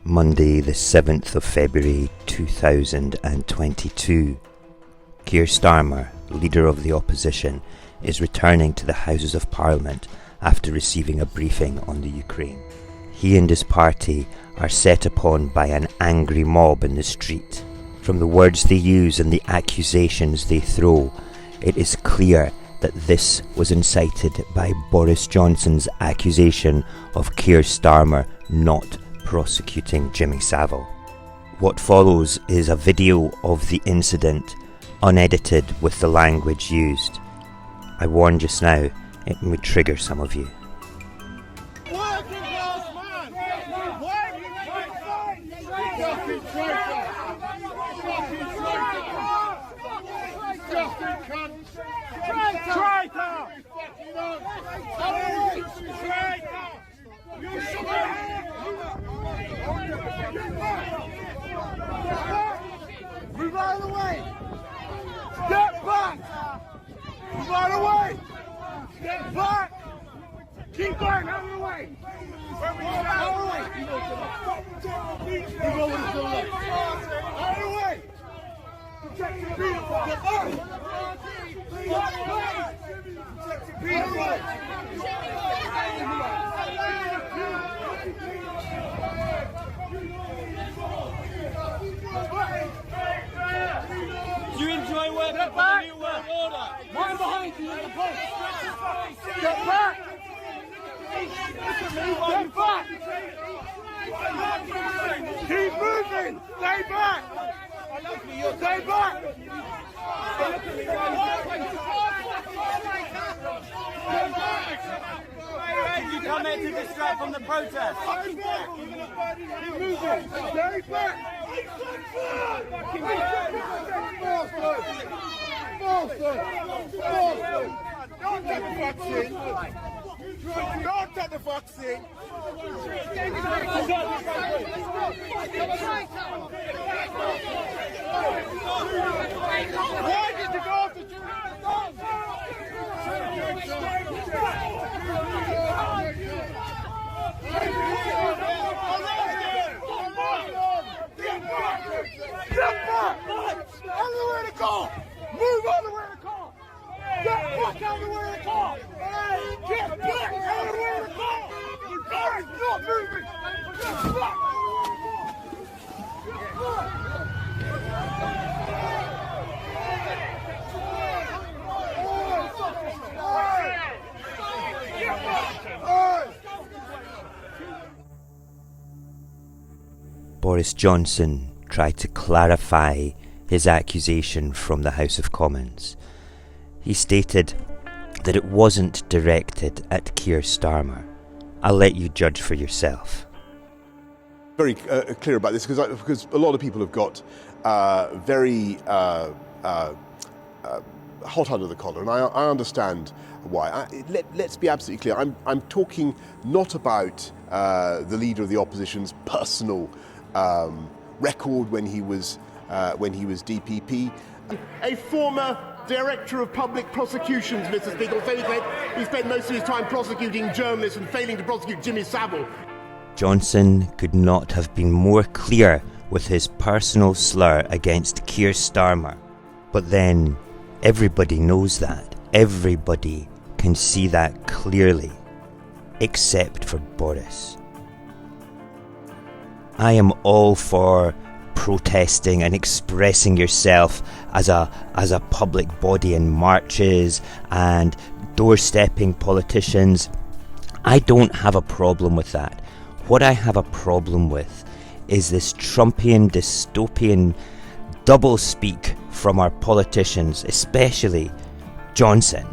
Monday the 7th of February 2022. Kier Starmer, leader of the opposition, is returning to the Houses of Parliament after receiving a briefing on the Ukraine. He and his party are set upon by an angry mob in the street. From the words they use and the accusations they throw, it is clear that this was incited by Boris Johnson's accusation of Kier Starmer not prosecuting Jimmy Savile. What follows is a video of the incident, unedited with the language used. I warned just now, it may trigger some of you. Move out of the way! Step back! Move out of the way! Step back! Keep going, out of the way! Out of the way! You know what it's doing. Out of the way! Protect your pedophile! Step back! Protect your pedophile! Do you enjoy working for the New World Order? Mine behind you in the post! Get back! Get back! Keep moving! Stay back! Stay back! You come here to distract from the protest. Keep moving! Stay back! Don't take the vaccine! Don't take the vaccine! Why did you go to Get back! Out of the way of the car! Move out of the way of the car! Get back out of the way of the car! Get back out of the way of the car! The car is not moving! Get back! Boris Johnson tried to clarify his accusation from the House of Commons. He stated that it wasn't directed at Kier Starmer. I'll let you judge for yourself. Very clear about this because a lot of people have got very hot under the collar, and I understand why. Let's be absolutely clear. I'm talking not about the leader of the opposition's personal record when he was DPP. A former Director of Public Prosecutions, Mr. Speaker, he spent most of his time prosecuting journalists and failing to prosecute Jimmy Savile. Johnson could not have been more clear with his personal slur against Kier Starmer. But then, everybody knows that. Everybody can see that clearly. Except for Boris. I am all for protesting and expressing yourself as a public body in marches and doorstepping politicians. I don't have a problem with that. What I have a problem with is this Trumpian, dystopian doublespeak from our politicians, especially Johnson,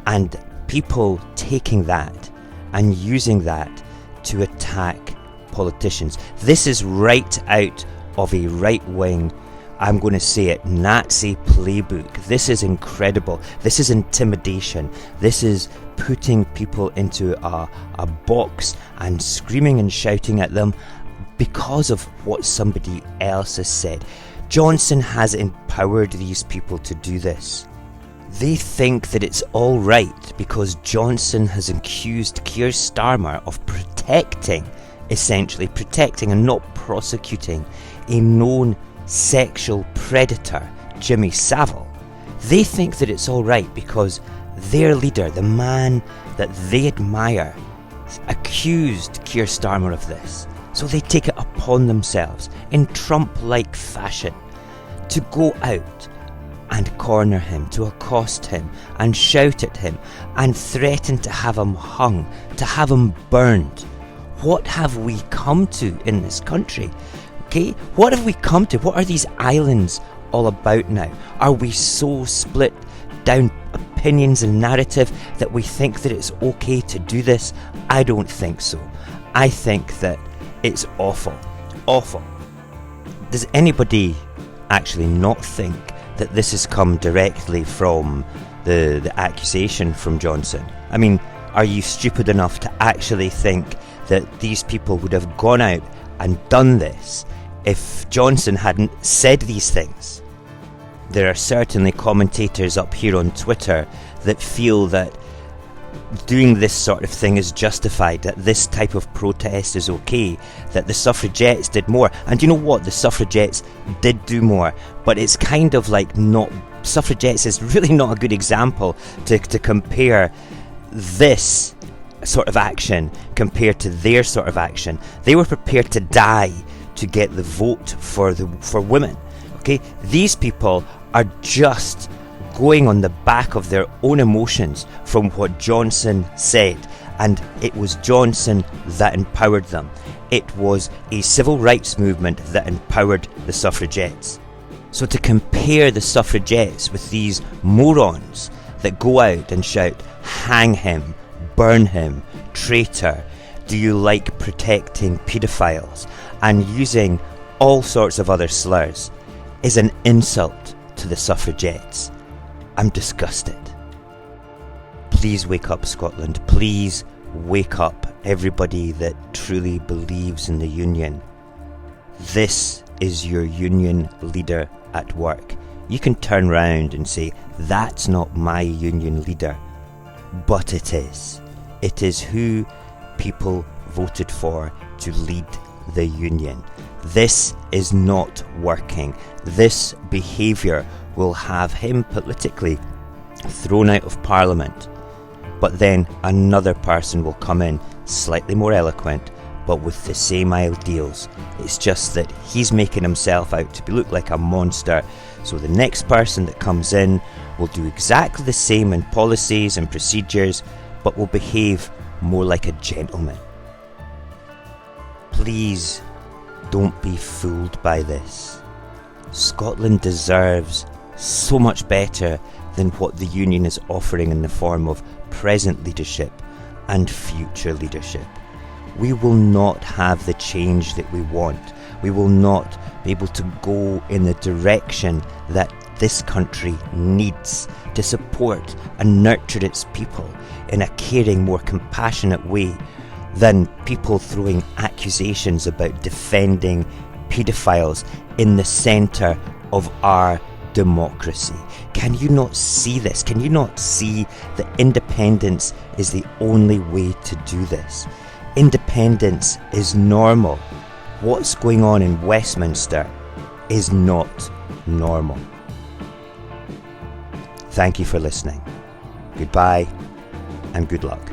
and people taking that and using that to attack politicians. This is right out of a right-wing, I'm going to say it, Nazi playbook. This is incredible. This is intimidation. This is putting people into a box and screaming and shouting at them because of what somebody else has said. Johnson has empowered these people to do this. They think that it's all right because Johnson has accused Kier Starmer of protecting essentially protecting and not prosecuting a known sexual predator, Jimmy Savile. They think that it's alright because their leader, the man that they admire, accused Kier Starmer of this. So they take it upon themselves, in Trump-like fashion, to go out and corner him, to accost him and shout at him and threaten to have him hung, to have him burned. What have we come to in this country? Okay, what have we come to? What are these islands all about now? Are we so split down opinions and narrative that we think that it's okay to do this? I don't think so. I think that it's awful. Awful. Does anybody actually not think that this has come directly from the accusation from Johnson? I mean, are you stupid enough to actually think that these people would have gone out and done this if Johnson hadn't said these things? There are certainly commentators up here on Twitter that feel that doing this sort of thing is justified, that this type of protest is okay, that the suffragettes did more. And you know what? The suffragettes did do more, but it's kind of like not... Suffragettes is really not a good example to compare this sort of action compared to their sort of action. They were prepared to die to get the vote for women. Okay, these people are just going on the back of their own emotions from what Johnson said, and it was Johnson that empowered them. It was a civil rights movement that empowered the suffragettes. So to compare the suffragettes with these morons that go out and shout, hang him, burn him, traitor, do you like protecting pedophiles, and using all sorts of other slurs, is an insult to the suffragettes. I'm disgusted. Please wake up, Scotland. Please wake up, everybody that truly believes in the union. This is your union leader at work. You can turn round and say, that's not my union leader. But it is. It is who people voted for to lead the union. This is not working. This behaviour will have him politically thrown out of Parliament. But then another person will come in, slightly more eloquent, but with the same ideals. It's just that he's making himself out to look like a monster. So the next person that comes in will do exactly the same in policies and procedures, but will behave more like a gentleman. Please don't be fooled by this. Scotland deserves so much better than what the union is offering in the form of present leadership and future leadership. We will not have the change that we want. We will not be able to go in the direction that this country needs to support and nurture its people in a caring, more compassionate way than people throwing accusations about defending pedophiles in the centre of our democracy. Can you not see this? Can you not see that independence is the only way to do this? Independence is normal. What's going on in Westminster is not normal. Thank you for listening. Goodbye and good luck.